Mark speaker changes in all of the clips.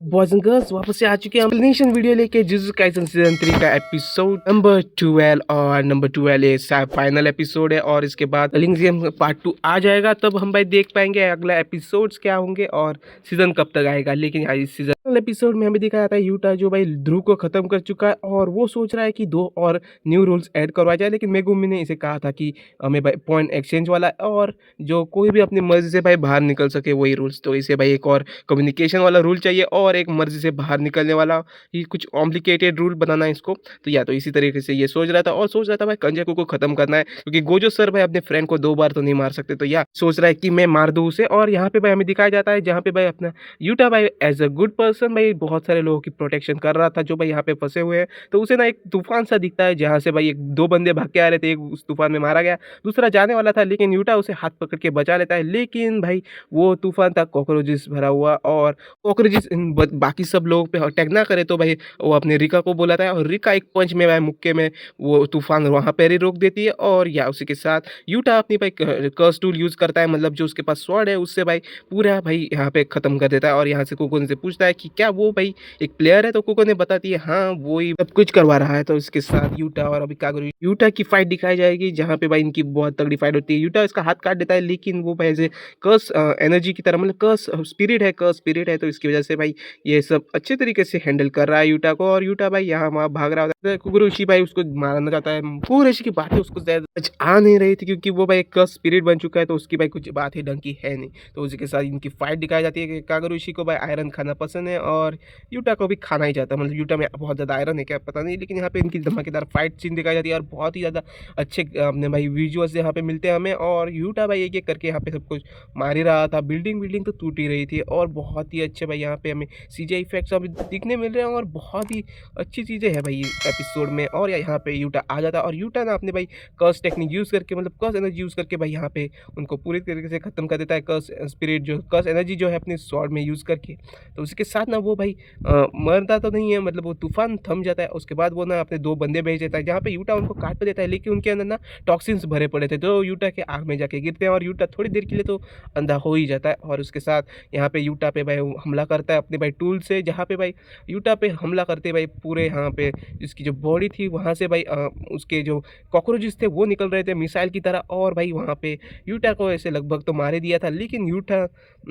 Speaker 1: Boys and girls वापस से आ चुके हैं एक्सप्लेनेशन वीडियो लेके जुजुत्सु काइसन सीजन 3 का एपिसोड नंबर 12 और नंबर 12 ये फाइनल एपिसोड है और इसके बाद एलिंजियम पार्ट 2 आ जाएगा तब हम भाई देख पाएंगे अगला एपिसोड्स क्या होंगे और सीजन कब तक आएगा। लेकिन यार इस सीजन एपिसोड में हमें दिखाया जाता है यूटा जो भाई ध्रुव को खत्म कर चुका है और वो सोच रहा है कि 2 और न्यू रूल्स ऐड करवाया जाए, लेकिन मेगुमी ने इसे कहा था कि हमें भाई पॉइंट एक्सचेंज वाला और जो कोई भी अपनी मर्जी से भाई बाहर निकल सके वही रूल्स, तो इसे भाई एक और कम्युनिकेशन वाला रूल चाहिए और एक मर्जी से बाहर निकलने वाला ही कुछ कॉम्प्लिकेटेड रूल बनाना है इसको। तो या तो इसी तरीके से ये सोच रहा था और सोच रहा था भाई कंजाकू को खत्म करना है, क्योंकि गोजो सर भाई अपने फ्रेंड को 2 बार तो नहीं मार सकते, तो या सोच रहा है कि मैं मार दूं उसे। और यहाँ पे भाई हमें दिखाया जाता है जहाँ पे भाई अपना यूटा भाई एज अ गुड पर्सन भाई बहुत सारे लोगों की प्रोटेक्शन कर रहा था जो भाई यहाँ पे फंसे हुए हैं। तो उसे ना एक तूफान सा दिखता है जहाँ से भाई एक 2 बंदे भाग के आ रहे थे, एक उस तूफान में मारा गया, दूसरा जाने वाला था, लेकिन यूटा उसे हाथ पकड़ के बचा लेता है। लेकिन भाई वो तूफान था कॉकरोचेस भरा हुआ और कॉकरोचेस बाकी सब लोगों पे अटैक ना करे, तो भाई वो अपने रिका को बोला था और रिका एक पंच में भाई मुक्के में वो तूफान वहाँ पर ही रोक देती है। और या उसी के साथ यूटा अपनी भाई कर्स टूल यूज करता है, मतलब जो उसके पास स्वॉर्ड है उससे भाई पूरा भाई यहाँ पे खत्म कर देता है। और यहाँ से कोको से पूछता है कि क्या वो भाई एक प्लेयर है, तो कोको ने बताती है हाँ वो ही सब कुछ करवा रहा है। तो इसके साथ यूटा और अभी कागुरू यूटा की फाइट दिखाई जाएगी जहाँ पे भाई इनकी बहुत तगड़ी फाइट होती है। यूटा इसका हाथ काट देता है, लेकिन वो भाई ऐसे कर्स एनर्जी की तरह, मतलब कर्स स्पिरिट है, तो इसकी वजह से भाई ये सब अच्छे तरीके से हैंडल कर रहा है यूटा को। और यूटा भाई यहाँ वहाँ भाग रहा होता है, कुकुरुशी भाई उसको मारना चाहता है। कुकुरुशी की बातें उसको ज्यादा कुछ आ नहीं रही थी क्योंकि वो भाई एक स्पिरिट बन चुका है, तो उसकी भाई कुछ बात ही ढंग की है नहीं। तो उसी के साथ इनकी फाइट दिखाई जाती है कि कागुरुशी को भाई आयरन खाना पसंद है और यूटा को भी खाना ही चाहता है, मतलब यूटा में बहुत ज़्यादा आयरन है क्या पता नहीं। लेकिन यहाँ पे इनकी धमाकेदार फाइट सीन दिखाई जाती है और बहुत ही ज़्यादा अच्छे अपने भाई विजुअल्स यहाँ पे मिलते हैं हमें। और यूटा भाई एक एक करके यहाँ पे सब कुछ मार ही रहा था, बिल्डिंग बिल्डिंग तो टूट ही रही थी और बहुत ही अच्छे भाई यहाँ पे हमें सीजीआई इफेक्ट्स अभी दिखने मिल रहे हैं और बहुत ही अच्छी चीज़ें हैं भाई एपिसोड में। और यहाँ पे यूटा आ जाता है और यूटा ना अपने भाई कर्स टेक्निक यूज़ करके, मतलब कर्स एनर्जी यूज़ करके भाई यहाँ पे उनको पूरी तरीके से ख़त्म कर देता है, कर्स स्पिरिट जो कर्स एनर्जी जो है अपने स्वॉर्ड में यूज़ करके। तो उसके साथ ना वो भाई मरता तो नहीं है, मतलब वो तूफान थम जाता है। उसके बाद वो ना अपने 2 बंदे भेज देता है जहाँ पे यूटा उनको काट पे देता है, लेकिन उनके अंदर ना टॉक्सिन्स भरे पड़े थे जो यूटा के आग में जाके गिरते हैं और यूटा थोड़ी देर के लिए तो अंधा हो ही जाता है। और उसके साथ यहाँ पे यूटा पे भाई हमला करता है अपने भाई टूल से, जहाँ पे भाई यूटा पे हमला करते भाई पूरे यहाँ पे इसकी जो बॉडी थी वहाँ से भाई उसके जो कॉकरोचेस थे वो निकल रहे थे मिसाइल की तरह। और भाई वहाँ पे यूटा को ऐसे लगभग तो मारे दिया था, लेकिन यूटा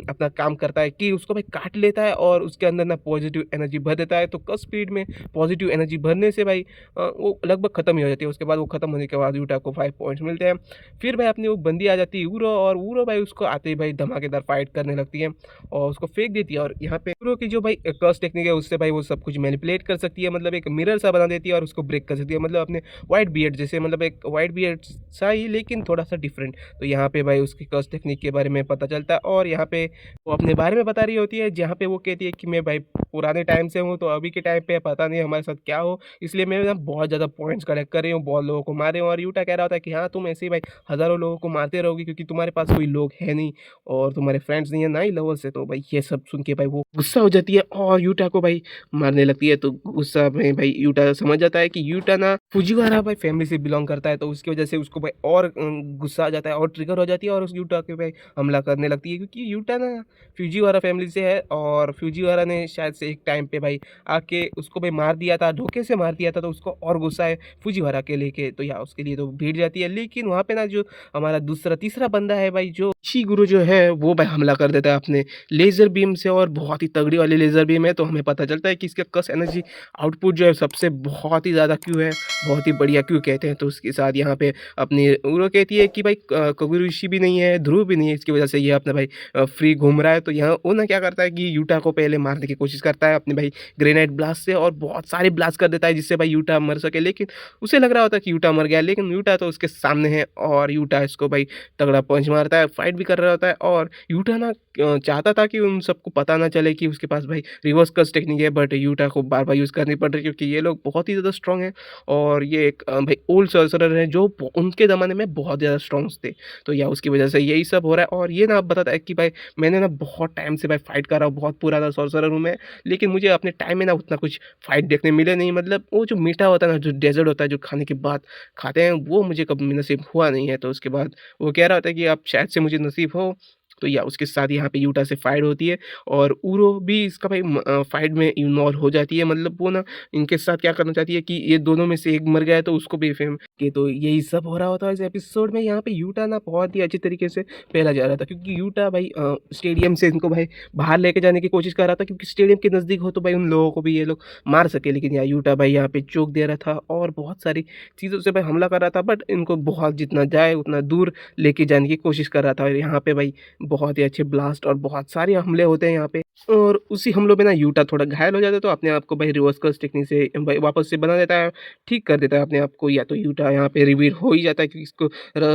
Speaker 1: अपना काम करता है कि उसको भाई काट लेता है और उसके अंदर ना पॉजिटिव एनर्जी भर देता है। तो कस स्पीड में पॉजिटिव एनर्जी भरने से भाई वो लगभग खत्म ही हो जाती है। उसके बाद वो खत्म होने के बाद यूटा को 5 पॉइंट्स मिलते हैं। फिर भाई अपनी वो बंदी आ जाती है ऊरो, और ऊरो भाई उसको आते ही भाई धमाकेदार फाइट करने लगती है और उसको फेंक देती है। और यहाँ पे ऊरो की जो भाई कर्स टेक्निक है उससे भाई वो सब कुछ मैनिपुलेट कर सकती है, मतलब एक मिरर सा बना देती है और उसको ब्रेक कर सकती है, मतलब अपने वाइट बियर्ड जैसे, मतलब एक वाइट बियर्ड सा ही लेकिन थोड़ा सा डिफरेंट। तो यहाँ पे भाई उसकी कर्स टेक्निक के बारे में पता चलता है और यहाँ पे वो अपने बारे में बता रही होती है, जहाँ पे वो कहती है कि मैं भाई पुराने टाइम से हूँ, तो अभी के टाइम पे पता नहीं हमारे साथ क्या हो, इसलिए मैं ना बहुत ज़्यादा पॉइंट्स कलेक्ट कर रही हूँ, बहुत लोगों को मारे हूँ। और यूटा कह रहा होता है कि हाँ तुम ऐसे ही भाई हज़ारों लोगों को मारते रहोगे क्योंकि तुम्हारे पास कोई लोग है नहीं और तुम्हारे फ्रेंड्स नहीं है ना ही लवर्स है। तो भाई ये सब सुन के भाई वो गुस्सा हो जाती है और यूटा को भाई मारने लगती है। तो गुस्सा में भाई यूटा समझ जाता है कि यूटा ना फुजिवारा भाई फैमिली से बिलोंग करता है, तो उसकी वजह से उसको भाई और गुस्सा आ जाता है और ट्रिगर हो जाती है और उस यूटा के भाई हमला करने लगती है, क्योंकि यूटा ना फ्यूजीवारा फैमिली से है और फ्यूजीवारा ने शायद से एक टाइम पे भाई आके उसको भाई मार दिया था, धोखे से मार दिया था, तो उसको और गुस्सा है फुजिवारा के लेके। तो या उसके लिए तो भीड़ जाती है, लेकिन वहाँ पे ना जो हमारा दूसरा तीसरा बंदा है भाई जो शिगुरु जो है वो भाई हमला कर देता है अपने लेज़र बीम से और बहुत ही तगड़ी वाली लेज़र बीम है। तो हमें पता चलता है कि इसका कस एनर्जी आउटपुट जो है सबसे बहुत ही ज़्यादा क्यों है, बहुत ही बढ़िया क्यों कहते हैं। तो उसके साथ यहाँ पे अपनी उरो कहती है कि भाई कगुरुशी भी नहीं है, ध्रुव भी नहीं है, इसकी वजह से ये अपना भाई फ्री घूम रहा है। तो यहाँ वो ना क्या करता है कि यूटा को पहले मारने की कोशिश करता है अपने भाई ग्रेनाइट ब्लास्ट से और बहुत सारे ब्लास्ट कर देता है जिससे भाई यूटा मर सके, लेकिन उसे लग रहा होता है कि यूटा मर गया, लेकिन यूटा तो उसके सामने है और यूटा इसको भाई तगड़ा पंच मारता है, फाइट भी कर रहा होता है। और यूटा ना चाहता था कि उन सबको पता ना चले कि उसके पास भाई रिवर्स कर्स टेक्निक है, बट यूटा को बार बार यूज़ करनी पड़ रही है क्योंकि ये लोग बहुत ही ज़्यादा स्ट्रॉन्ग है और ये एक भाई ओल्ड सॉर्सरर है जो उनके ज़माने में बहुत ज़्यादा स्ट्रॉन्ग थे। तो या उसकी वजह से यही सब हो रहा है। और ये ना बताता है कि भाई मैंने ना बहुत टाइम से भाई फाइट कर रहा हूँ, बहुत पुराना सॉर्सरर हूँ मैं, लेकिन मुझे अपने टाइम में ना उतना कुछ फाइट देखने मिले नहीं, मतलब वो जो मीठा होता है ना, जो डेजर्ट होता है जो खाने के बाद खाते हैं, वो मुझे कभी नसीब हुआ नहीं है। तो उसके बाद वो कह रहा होता है कि अब शायद से मुझे नसीब हो तो या उसके साथ यहाँ पे यूटा से फाइट होती है और उरो भी इसका भाई फाइट में इन्वॉल्व हो जाती है। मतलब वो ना इनके साथ क्या करना चाहती है कि ये दोनों में से एक मर गया है तो उसको भी फेम के, तो यही सब हो रहा होता है इस एपिसोड में। यहाँ पे यूटा ना बहुत ही अच्छी तरीके से पहला जा रहा था, क्योंकि यूटा भाई स्टेडियम से इनको भाई बाहर लेके जाने की कोशिश कर रहा था, क्योंकि स्टेडियम के नज़दीक हो तो भाई उन लोगों को भी ये लोग मार सके। लेकिन यहाँ यूटा भाई यहाँ पे चोक दे रहा था और बहुत सारी चीज़ों से भाई हमला कर रहा था, बट इनको बहुत जितना जाए उतना दूर लेके जाने की कोशिश कर रहा था। और यहाँ पे भाई बहुत ही अच्छे ब्लास्ट और बहुत सारे हमले होते हैं यहाँ पे, और उसी हमलों में ना यूटा थोड़ा घायल हो जाता है, तो अपने आप को भाई रिवर्स कर्स टेक्निक से भाई वापस से बना देता है, ठीक कर देता है अपने आप को। या तो यूटा यहाँ पे रिवील हो ही जाता है क्योंकि इसको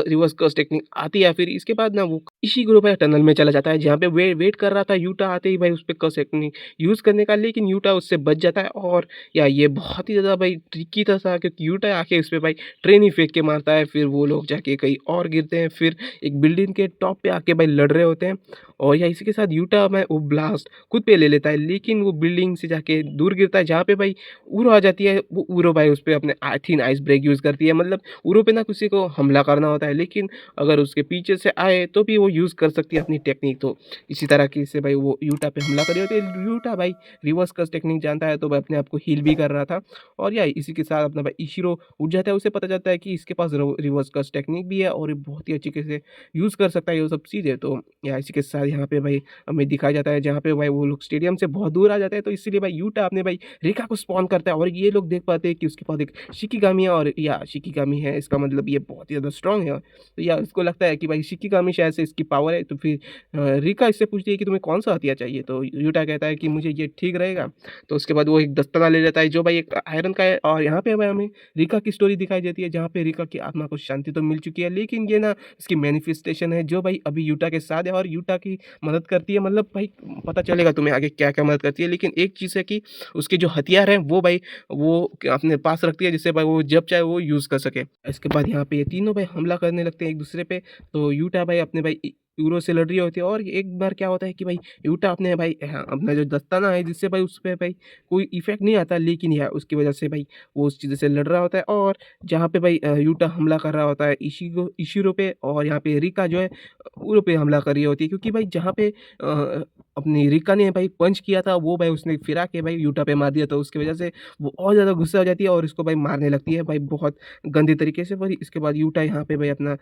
Speaker 1: रिवर्स कर्स टेक्निक आती है। फिर इसके बाद ना वो इसी ग्रुप है टनल में चला जाता है, जहाँ पे वेट कर रहा था यूटा आते ही भाई उस पर कर्स टेक्निक यूज़ करने का, लेकिन यूटा उससे बच जाता है। और या ये बहुत ही ज़्यादा भाई ट्रिकी था, क्योंकि यूटा आके उस पर भाई ट्रेन ही फेंक के मारता है। फिर वो लोग जाके कहीं और गिरते हैं, फिर एक बिल्डिंग के टॉप पे आके भाई लड़ रहे होते हैं। और या इसी के साथ यूटा में वो ब्लास्ट खुद पे ले लेता है, लेकिन वो बिल्डिंग से जाके दूर गिरता है, जहाँ पे भाई उरो आ जाती है। वो उरो भाई उस पे अपने थिन आइस ब्रेक यूज़ करती है। मतलब उरो पे ना किसी को हमला करना होता है, लेकिन अगर उसके पीछे से आए तो भी वो यूज़ कर सकती है अपनी टेक्निक। तो इसी तरह की से भाई वो यूटा पे हमला कर रही होती है। यूटा भाई रिवर्स कर्स टेक्निक जानता है, तो भाई अपने आप को हील भी कर रहा था। और या इसी के साथ अपना भाई इशिरो उठ जाता है, उसे पता चलता है कि इसके पास रिवर्स कर्स टेक्निक भी है और ये बहुत ही अच्छी तरीके से यूज़ कर सकता है ये सब चीज़ें। तो या इसी के साथ यहाँ पे भाई हमें दिखाया जाता है, जहाँ पे भाई वो लोग स्टेडियम से बहुत दूर आ जाते हैं, तो इसीलिए भाई यूटा अपने भाई रेखा को स्पॉन करता है और ये लोग देख पाते हैं कि उसके पास एक शिकिगामी है। और या शिकिगामी है, इसका मतलब ये बहुत ही ज़्यादा स्ट्रांग है। तो या इसको लगता है कि भाई शिकिगामी शायद से इसकी पावर है। तो फिर रिका इससे पूछती है कि तुम्हें कौन सा हथियार चाहिए, तो यूटा कहता है कि मुझे ये ठीक रहेगा। तो उसके बाद वो एक दस्ताना ले लेता है जो भाई एक आयरन का है। और यहाँ पे भाई हमें रिका की स्टोरी दिखाई देती है, जहाँ पे रिका की आत्मा को शांति तो मिल चुकी है, लेकिन ये ना इसकी मैनिफेस्टेशन है जो भाई अभी यूटा के साथ है और यूटा की मदद करती है। मतलब भाई पता चलेगा तुम्हें आगे क्या-क्या मदद करती है। लेकिन एक चीज़ है कि उसके जो हथियार हैं वो भाई वो अपने पास रखती है, जिससे भाई वो जब चाहे वो यूज़ कर सके। इसके बाद यहाँ पे ये तीनों भाई हमला करने लगते हैं एक-दूसरे पे। तो यूटा भाई अपने भाई यूरो से लड़ रही होती है, और एक बार क्या होता है कि भाई यूटा अपने भाई अपना जो दस्ताना है जिससे भाई उस पे भाई कोई इफ़ेक्ट नहीं आता, लेकिन या उसकी वजह से भाई वो उस चीज़ से लड़ रहा होता है। और जहाँ पे भाई यूटा हमला कर रहा होता है इशिरो पे, और यहाँ पे रिका जो है उरो पे हमला कर रही होती है, क्योंकि भाई जहाँ पे अपनी रिका ने भाई पंच किया था वो भाई उसने फिरा के भाई यूटा पे मार दिया, तो उसकी वजह से वो और ज़्यादा गुस्सा हो जाती है और इसको भाई मारने लगती है भाई बहुत गंदे तरीके से। पर इसके बाद यूटा यहाँ पे भाई अपना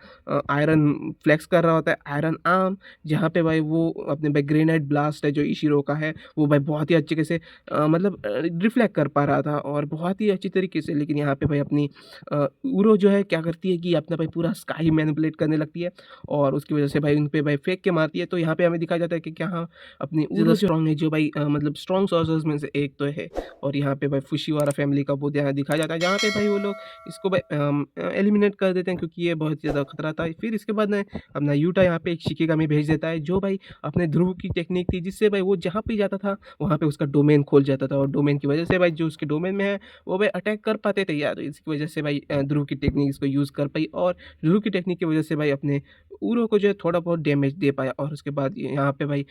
Speaker 1: आयरन फ्लेक्स कर रहा होता है, आयरन आर्म, जहाँ पे भाई वो अपने भाई ग्रेनाइट ब्लास्ट है जो इशिरो का है वो भाई बहुत ही अच्छे से मतलब रिफ्लेक्ट कर पा रहा था और बहुत ही अच्छी तरीके से। लेकिन यहाँ पे भाई अपनी उरो जो है क्या करती है कि अपना भाई पूरा स्काई मैनिपुलेट करने लगती है और उसकी वजह से भाई उन पे भाई फेंक के मारती है। तो यहाँ पे हमें दिखाया जाता है कि क्या हाँ अपनी उरो स्ट्रॉन्ग है, जो भाई मतलब स्ट्रॉन्ग सोर्सेज में से एक तो है। और यहाँ पे भाई फुशिवारा फैमिली का वो यहाँ दिखाया जाता है, जहाँ पे भाई वो लोग इसको भाई एलिमिनेट कर देते हैं, क्योंकि ये बहुत ज़्यादा खतरा था। फिर इसके बाद ना अपना यूटा यहाँ पे एक शिकिगामी भेज देता है, जो भाई अपने ध्रुव की टेक्निक थी, जिससे भाई वो जहाँ पे जाता था वहाँ पे उसका डोमेन खोल जाता था, और डोमेन की वजह से भाई जो उसके डोमेन में है वो भाई अटैक कर पाते थे यार। तो इसकी वजह से भाई ध्रुव की टेक्निक इसको यूज़ कर पाई, और ध्रुव की टेक्निक की वजह से भाई अपने उरो को जो है थोड़ा बहुत डैमेज दे पाया। और उसके बाद यहाँ पे भाई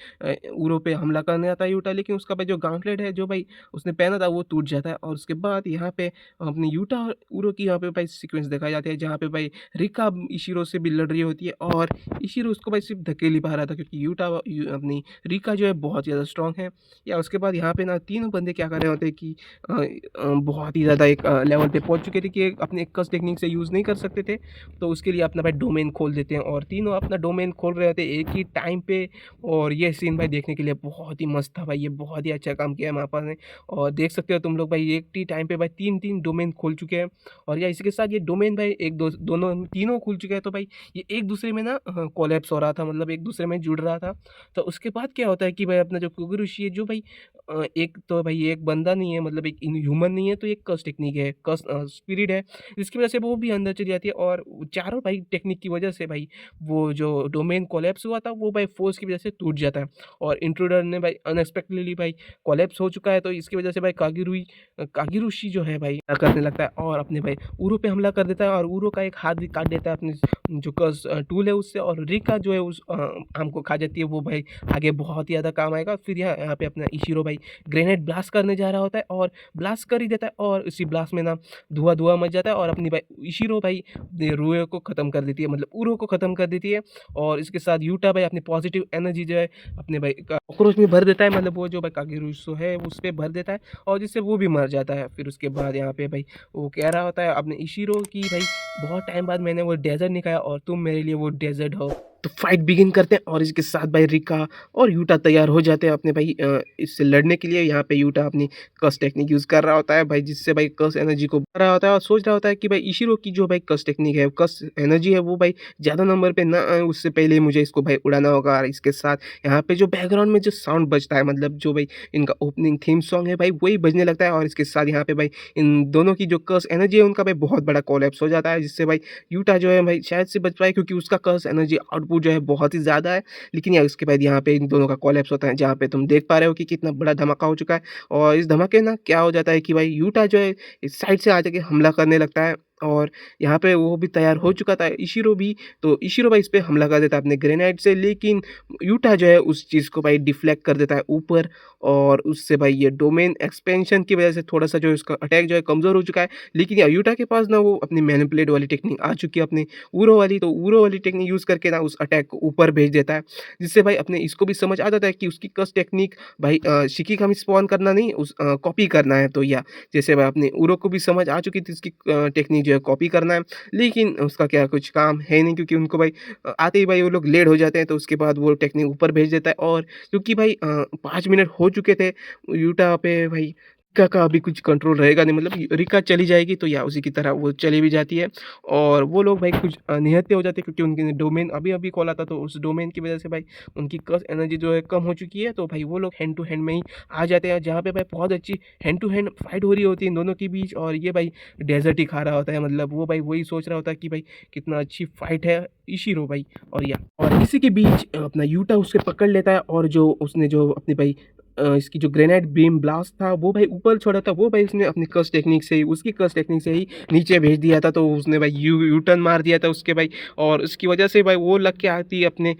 Speaker 1: उरो पे हमला करने आता है यूटा, लेकिन उसका भाई जो गॉन्टलेट है जो भाई उसने पहना था वो टूट जाता है। और उसके बाद यहाँ पे अपनी यूटा और उरो की यहाँ पे भाई सीक्वेंस दिखाई जाती है, जहाँ पे भाई रिका इशिरो से भी लड़ रही होती है और इशिरो उसको भाई सिर्फ धकेल पा रहा था, क्योंकि यूटा अपनी रिका जो है बहुत ज़्यादा स्ट्रॉन्ग है। या उसके बाद यहाँ पे ना तीनों बंदे क्या कर रहे होते हैं कि बहुत ही ज़्यादा एक लेवल पे पहुँच चुके थे कि अपने कस टेक्निक से यूज़ नहीं कर सकते थे, तो उसके लिए अपना भाई डोमेन खोल देते हैं और तीनों अपना डोमेन खोल रहे होते हैं एक ही टाइम पे। और ये सीन भाई देखने के लिए बहुत ही मस्त था भाई, ये बहुत ही अच्छा काम किया है महापा ने। और देख सकते हो तुम लोग भाई एक ही टाइम पे भाई तीन डोमेन खोल चुके हैं। और या इसी के साथ ये डोमेन भाई दोनों तीनों खुल चुके हैं, तो भाई ये एक दूसरे में ना कोलैप्स हो रहा था, मतलब एक दूसरे में जुड़ रहा था। तो उसके बाद क्या होता है कि भाई अपना जो कुगुरुशी है, जो भाई एक तो भाई एक बंदा नहीं है, मतलब एक ह्यूमन नहीं है, तो एक कस टेक्निक है, कस स्पिरिट है, जिसकी वजह से वो भी अंदर चली जाती है। और चारों भाई टेक्निक की वजह से भाई वो जो डोमेन कोलैप्स हुआ था वो भाई फोर्स की वजह से टूट जाता है। और इंट्रूडर ने भाई अनएक्सपेक्टेडली भाई कोलैप्स हो चुका है, तो इसकी वजह से भाई कागिरुशी जो है भाई करने लगता है और अपने भाई उरो पे हमला कर देता है, और उरो का एक हाथ भी काट देता है अपने जो कस टूल है उससे, और रिका जो है उस आम को खा जाती है। वो भाई आगे बहुत ही ज़्यादा काम आएगा। फिर यहाँ पे अपना इशिरो भाई ग्रेनेड ब्लास्ट करने जा रहा होता है और ब्लास्ट कर ही देता है, और उसी ब्लास्ट में ना धुआं मच जाता है और अपनी भाई इशिरो भाई रुए को ख़त्म कर देती है, मतलब उरो को ख़त्म कर देती है। और इसके साथ यूटा भाई अपनी पॉजिटिव एनर्जी जो है अपने भाई कॉकरोच में भर देता है, मतलब वो जो भाई कागेरूशो है उस पे भर देता है और जिससे वो भी मर जाता है। फिर उसके बाद यहाँ पे भाई वो कह रहा होता है अपने इशिरो की भाई बहुत टाइम बाद मैंने वो डेजर्ट निकाला और तुम मेरे लिए वो डेजर्ट हो। तो फाइट बिगिन करते हैं और इसके साथ भाई रिका और यूटा तैयार हो जाते हैं अपने भाई इससे लड़ने के लिए। यहाँ पे यूटा अपनी कर्स टेक्निक यूज़ कर रहा होता है भाई, जिससे भाई कर्स एनर्जी को बढ़ा रहा होता है और सोच रहा होता है कि भाई इशिरो की जो भाई कर्स टेक्निक है, कर्स एनर्जी है, वो भाई ज़्यादा नंबर पे ना आए उससे पहले मुझे इसको भाई उड़ाना होगा। और इसके साथ यहाँ पे जो बैकग्राउंड में जो साउंड बजता है, मतलब जो भाई इनका ओपनिंग थीम सॉन्ग है भाई वही बजने लगता है। और इसके साथ यहाँ पे भाई इन दोनों की जो कर्स एनर्जी है उनका भाई बहुत बड़ा कोलैप्स हो जाता है, जिससे भाई यूटा जो है भाई शायद से बच पाए क्योंकि उसका कर्स एनर्जी आउटपुट जो है बहुत ही ज़्यादा है। लेकिन यार उसके बाद यहाँ पे इन दोनों का कोलैप्स होता है, जहाँ पे तुम देख पा रहे हो कि कितना बड़ा धमाका हो चुका है। और इस धमाके ना क्या हो जाता है कि भाई यूटा जो है इस साइड से आ जाके हमला करने लगता है और यहाँ पे वो भी तैयार हो चुका था इशिरो भी। तो इशिरो भाई इस पे हमला कर देता है अपने ग्रेनाइड से, लेकिन यूटा जो है उस चीज़ को भाई डिफ्लेक्ट कर देता है ऊपर और उससे भाई ये डोमेन एक्सपेंशन की वजह से थोड़ा सा जो इसका अटैक जो है कमज़ोर हो चुका है। लेकिन यार यूटा के पास ना वो अपनी मैनिपुलेट वाली टेक्निक आ चुकी है अपनी उरो वाली, तो उरो वाली टेक्निक यूज़ करके ना उस अटैक को ऊपर भेज देता है, जिससे भाई अपने इसको भी समझ आ जाता है कि उसकी कस टेक्निक भाई शिकिगामी स्पॉन करना नहीं, उस कॉपी करना है। तो या जैसे भाई अपने उरो को भी समझ आ चुकी थी उसकी टेक्निक जो है कॉपी करना है, लेकिन उसका क्या कुछ काम है नहीं क्योंकि उनको भाई आते ही भाई वो लोग लेट हो जाते हैं। तो उसके बाद वो टेक्निक ऊपर भेज देता है और क्योंकि भाई 5 मिनट हो चुके थे यूटा पे भाई रिका का अभी कुछ कंट्रोल रहेगा नहीं, मतलब रिका चली जाएगी तो या उसी की तरह वो चली भी जाती है और वो लोग भाई कुछ निहत्थे हो जाते हैं क्योंकि उनके डोमेन अभी अभी खोला था। तो उस डोमेन की वजह से भाई उनकी कर्स एनर्जी जो है कम हो चुकी है, तो भाई वो लोग हैंड टू हैंड में ही आ जाते हैं, जहाँ पे भाई बहुत अच्छी हैंड टू हैंड फाइट हो रही होती है इन दोनों के बीच। और ये भाई डेजर्ट ही खा रहा होता है, मतलब वो भाई वही सोच रहा होता है कि भाई कितना अच्छी फाइट है इशिरो भाई। और इसी के बीच अपना यूटा उससे पकड़ लेता है और जो उसने जो अपनी भाई इसकी जो ग्रेनेड बीम ब्लास्ट था वो भाई ऊपर छोड़ा था, वो भाई उसने अपनी कर्स टेक्निक से ही उसकी कर्स टेक्निक से ही नीचे भेज दिया था। तो उसने भाई यू टर्न मार दिया था उसके भाई, और उसकी वजह से भाई वो लग के आती है अपने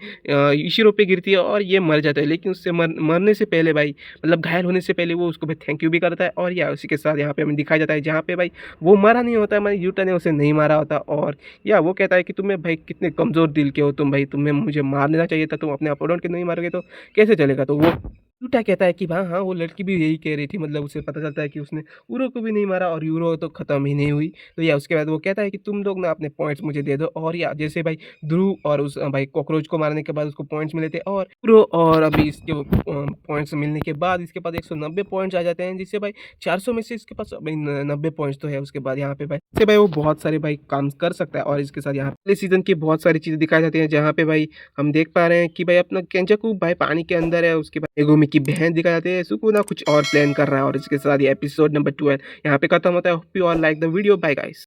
Speaker 1: इशिरो पे गिरती है और ये मर जाता है। लेकिन उससे मरने से पहले भाई, मतलब घायल होने से पहले वो उसको भाई थैंक यू भी करता है। और या उसी के साथ यहाँ पे हमें दिखाया जाता है जहाँ पे भाई वो मरा नहीं होता, मतलब यूटा ने उसे नहीं मारा होता। और या वो कहता है कि तुम्हें भाई कितने कमज़ोर दिल के हो तुम, भाई तुम्हें मुझे मार देना चाहिए था, तुम अपने अपोनेंट के नहीं मारोगे तो कैसे चलेगा। तो वो यूटा कहता है कि हाँ हाँ वो लड़की भी यही कह रही थी, मतलब उसे पता चलता है कि उसने यूरो को भी नहीं मारा और यूरो तो ख़त्म ही नहीं हुई। तो या उसके बाद वो कहता है कि तुम लोग ना अपने पॉइंट्स मुझे दे दो। और या जैसे भाई ध्रुव और उस भाई कॉकरोच को मारने के बाद उसको पॉइंट्स मिले थे और यूरो, और अभी इसके पॉइंट्स मिलने के बाद इसके पास 190 पॉइंट्स आ जाते हैं, जिससे भाई 400 में से इसके पास भाई 90 पॉइंट्स तो है। उसके बाद यहाँ पे भाई से भाई वो बहुत सारे भाई काम कर सकता है। और इसके साथ यहाँ पहले सीजन की बहुत सारी चीज़ें दिखाई जाती हैं, जहाँ पे भाई हम देख पा रहे हैं कि भाई अपना केंचाकू भाई पानी के अंदर है, उसके बाद मेगुमी की बहन दिखाई जाती है, सुकुना कुछ और प्लान कर रहा है। और इसके साथ ये एपिसोड नंबर 12 यहाँ पे खत्म होता है। Hope you all like the video, bye guys.